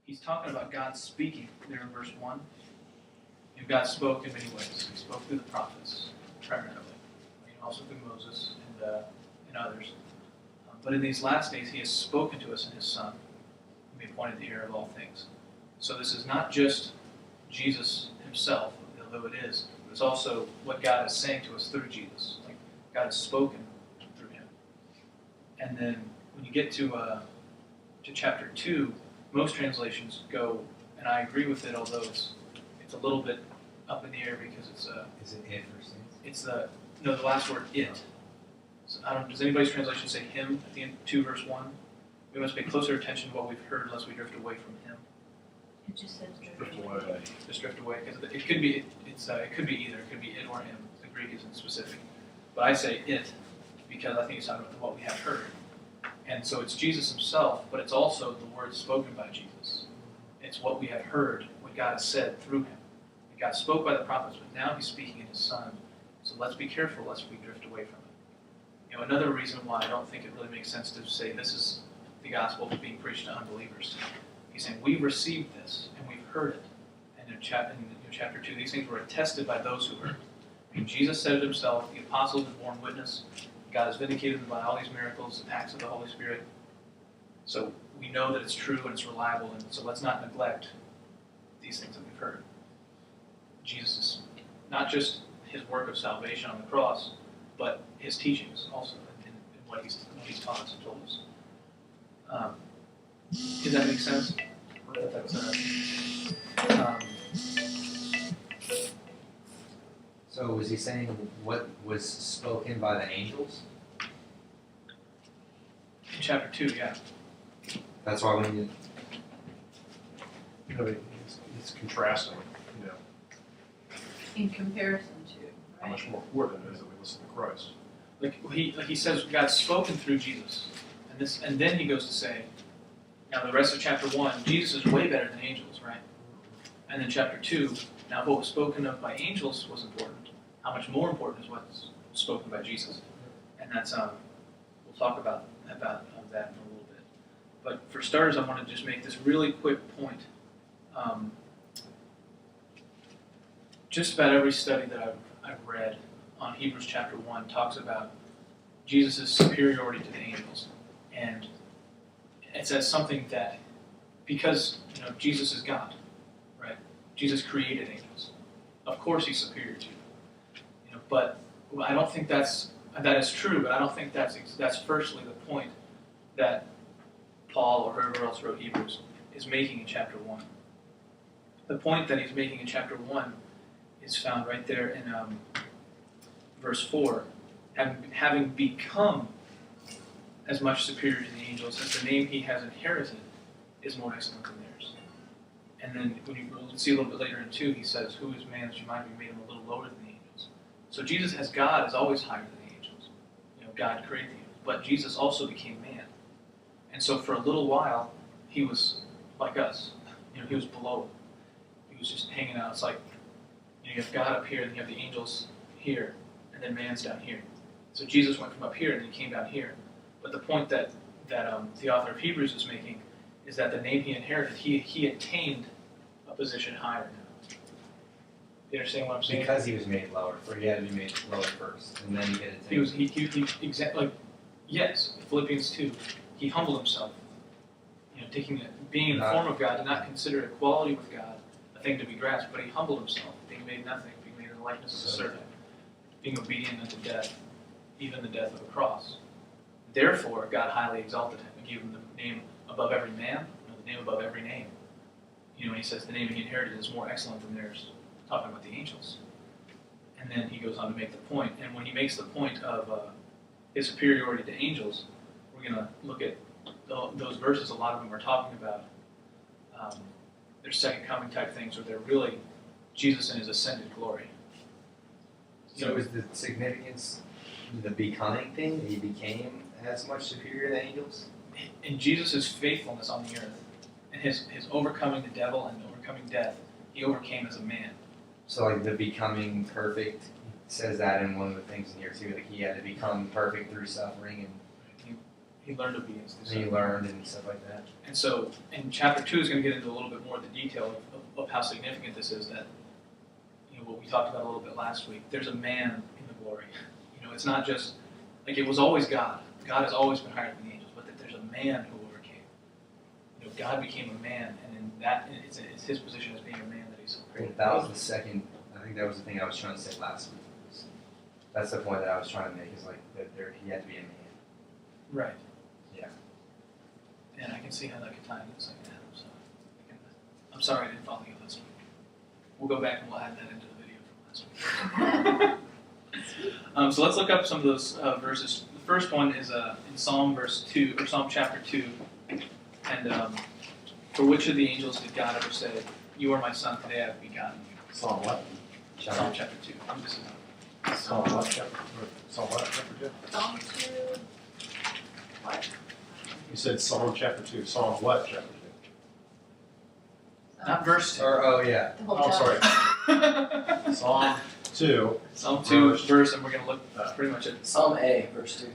he's talking about God speaking there in verse 1. And God spoke in many ways. He spoke through the prophets, primarily. Also through Moses and others. But in these last days, he has spoken to us in his Son, whom he appointed the heir of all things. So this is not just Jesus himself, although it is. It's also what God is saying to us through Jesus. Like God has spoken through him. And then when you get to chapter 2, most translations go, and I agree with it, although it's a little bit up in the air because it's Is it it or sin? it's the last word it. So does anybody's translation say him at the end 2 verse 1? We must pay closer attention to what we've heard lest we drift away from him. It just says Drift away. Just drift away because it could be it could be either. It could be it or him. The Greek isn't specific, but I say it because I think it's talking about what we have heard. And so it's Jesus himself, but it's also the words spoken by Jesus. It's what we have heard, what God has said through him. And God spoke by the prophets, but now he's speaking in his Son. So let's be careful lest we drift away from it. Another reason why I don't think it really makes sense to say this is the gospel being preached to unbelievers. He's saying we've received this and we've heard it. And in chapter 2, these things were attested by those who heard. I mean, Jesus said it himself. The apostles have borne witness. God has vindicated them by all these miracles and acts of the Holy Spirit. So we know that it's true and it's reliable, and so let's not neglect these things that we've heard. Jesus is not just his work of salvation on the cross, but his teachings also in what he's taught us and told us. Does that make sense? So was he saying what was spoken by the angels? In chapter 2, yeah. That's why we need. It's contrasting, in comparison to, how right? much more important it is that we listen to Christ. Like he says, God's spoken through Jesus, and then he goes to say, now the rest of chapter 1, Jesus is way better than angels, right? And then chapter 2, now what was spoken of by angels was important. How much more important is what's spoken by Jesus? And that's we'll talk about that in a little bit. But for starters, I want to just make this really quick point. Just about every study that I've read on Hebrews chapter 1 talks about Jesus' superiority to the angels. And it says something that, because Jesus is God, right? Jesus created angels. Of course he's superior to them. But I don't think that is true, but I don't think that's firstly the point that Paul or whoever else wrote Hebrews is making in chapter 1. The point that he's making in chapter 1 is found right there in verse 4. Having become as much superior to the angels as the name he has inherited is more excellent than theirs. And then we'll see a little bit later in 2, he says, who is man that you might be made him a little lower than the angels. So Jesus as God is always higher than the angels. God created the angels. But Jesus also became man. And so for a little while, he was like us. He was below him. He was just hanging out. It's like, you have God up here, and you have the angels here, and then man's down here. So Jesus went from up here, and then he came down here. But the point that the author of Hebrews is making is that the name he inherited, he attained a position higher now. You understand what I'm saying? Because he was made lower, for he had to be made lower first, and then he get it. Yes, Philippians 2, he humbled himself. Being in the form of God, did not consider equality with God a thing to be grasped, but he humbled himself, being made nothing, being made in the likeness of a servant, being obedient unto death, even the death of a cross. Therefore, God highly exalted him and gave him the name above every man, the name above every name. When he says the name he inherited is more excellent than theirs, talking about the angels. And then he goes on to make the point. And when he makes the point of his superiority to angels, we're going to look at those verses. A lot of them are talking about their second coming type things, where they're really Jesus in his ascended glory. So is the significance the becoming thing? He became as much superior than angels? In Jesus' faithfulness on the earth, and his overcoming the devil and overcoming death, he overcame as a man. So like the becoming perfect, it says that in one of the things in here too, like he had to become perfect through suffering. And He He learned obedience through And he suffering. learned and stuff like that. And so, in chapter 2 is going to get into a little bit more of the detail of how significant this is. That, what we talked about a little bit last week. There's a man in the glory. It's not just like it was always God. God has always been higher than the angels, but that there's a man who overcame. God became a man, and in that, it's his position as being a man that he's so Well, great. that was the second. I think that was the thing I was trying to say last week. That's the point that I was trying to make. Is like that he had to be a man. Right. Yeah. And I can see how that could tie into the second half. So, I'm sorry I didn't follow you last week. We'll go back and we'll add that into the video from last week. So let's look up some of those verses. The first one is in Psalm chapter 2. And for which of the angels did God ever say, "You are my son, today I have begotten you"? Psalm what? Psalm chapter 2. This is Psalm what chapter? Psalm what chapter 2? Psalm 2. What? You said Psalm chapter 2. Psalm what chapter 2? not verse 2. Oh yeah. The whole Oh, chapter. sorry. Psalm 2. Psalm 2 verse, and we're going to look pretty much at Psalm A, verse 2.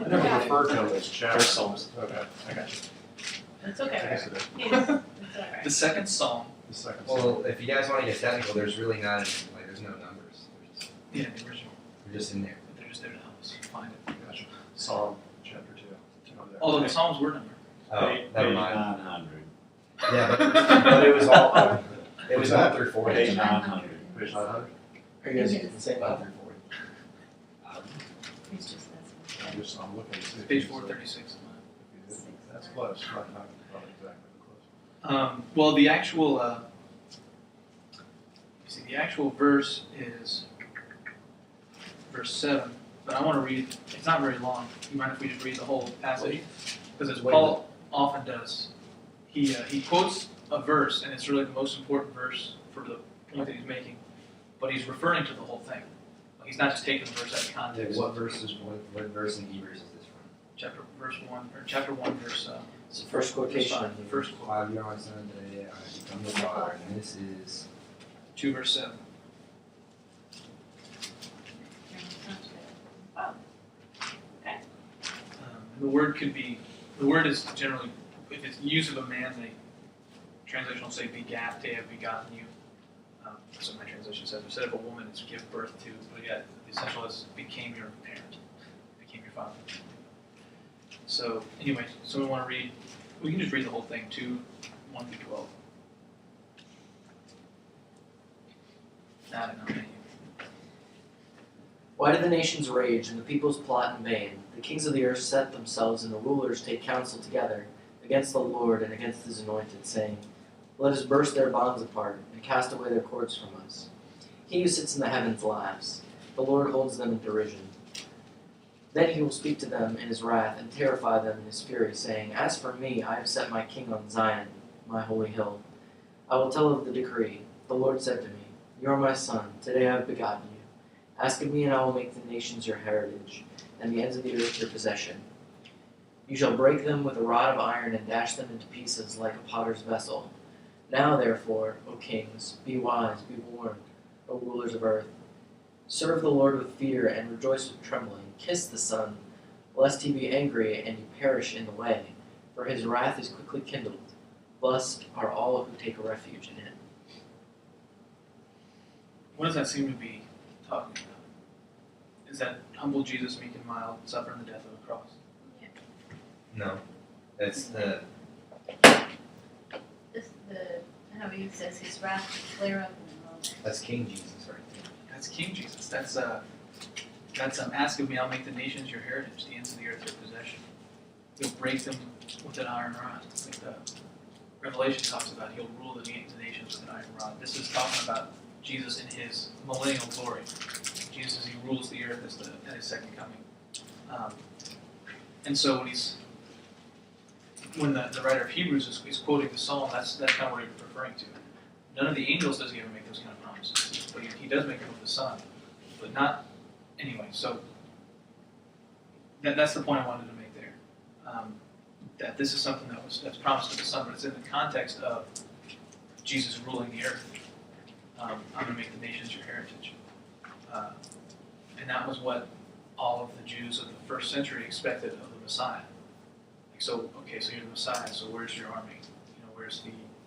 I never referred to them as chapters. Psalms. Okay, I got you. That's I okay, guess right? it is. Yes, that's alright. the second psalm. The second Psalm. Well, if you guys want to get technical, there's really not any, there's no numbers. Yeah, the original. They're just in there. They're just there to help us find it. Gotcha. Psalm chapter 2. Over there. Although the psalms were numbered. Oh, never Page mind. 900. Yeah, but it was all. It was What's all that? through 40. Page 900. Page 900? Are you guys using the same Bible? It's just that's. I'm looking to see. if Page he's, 436. That's close, not exactly close. Well, the actual the actual verse is verse 7, but I want to read. It's not very long. You mind if we just read the whole passage? Because as Paul often does, he quotes a verse, and it's really the most important verse for the point that he's making, but he's referring to the whole thing. He's not just taking the verse out of context. What verse in Hebrews is this from? Chapter 1, verse. It's the first quotation. Verse 5, the first quote. 5 year old son today I become the father, and this is 2 verse 7. Wow. The word is generally, if it's use of a man, the translation will say begat, they have begotten you. That's what my translation says. Instead of a woman, it's give birth to, but yet the essential is became your parent, became your father. So anyway, so we want to read, we can just read the whole thing, 2, 1 through 12. I don't know. Why do the nations rage and the peoples plot in vain? The kings of the earth set themselves and the rulers take counsel together against the Lord and against his anointed, saying, "Let us burst their bonds apart and cast away their cords from us." He who sits in the heavens laughs. The Lord holds them in derision. Then he will speak to them in his wrath and terrify them in his fury, saying, "As for me, I have set my king on Zion, my holy hill. I will tell of the decree. The Lord said to me, 'You are my son. Today I have begotten you. Ask of me, and I will make the nations your heritage, and the ends of the earth your possession. You shall break them with a rod of iron and dash them into pieces like a potter's vessel. Now, therefore, O kings, be wise, be warned, O rulers of earth. Serve the Lord with fear and rejoice with trembling. Kiss the Son, lest he be angry and you perish in the way, for his wrath is quickly kindled. Blessed are all who take refuge in him." What does that seem to be talking about? Is that humble Jesus, meek and mild, suffering the death of a cross? No. It's the How he says his wrath will flare up in a moment. that's King Jesus right there. That's King Jesus. That's ask of me, I'll make the nations your heritage, the ends of the earth your possession. You'll break them with an iron rod. Like the Revelation talks about, he'll rule the nations with an iron rod. This is talking about Jesus in his millennial glory. Jesus, he rules the earth at his second coming. And so when the writer of Hebrews is quoting the psalm, that's kind of what he's referring to. None of the angels does he ever make those kind of promises, but he does make them with the Son, but not anyway. So that's the point I wanted to make there. That this is something that's promised to the Son, but it's in the context of Jesus ruling the earth. I'm going to make the nations your heritage, and that was what all of the Jews of the first century expected of the Messiah. Like, so, okay, so you're the Messiah, so where's your army? You know, where's the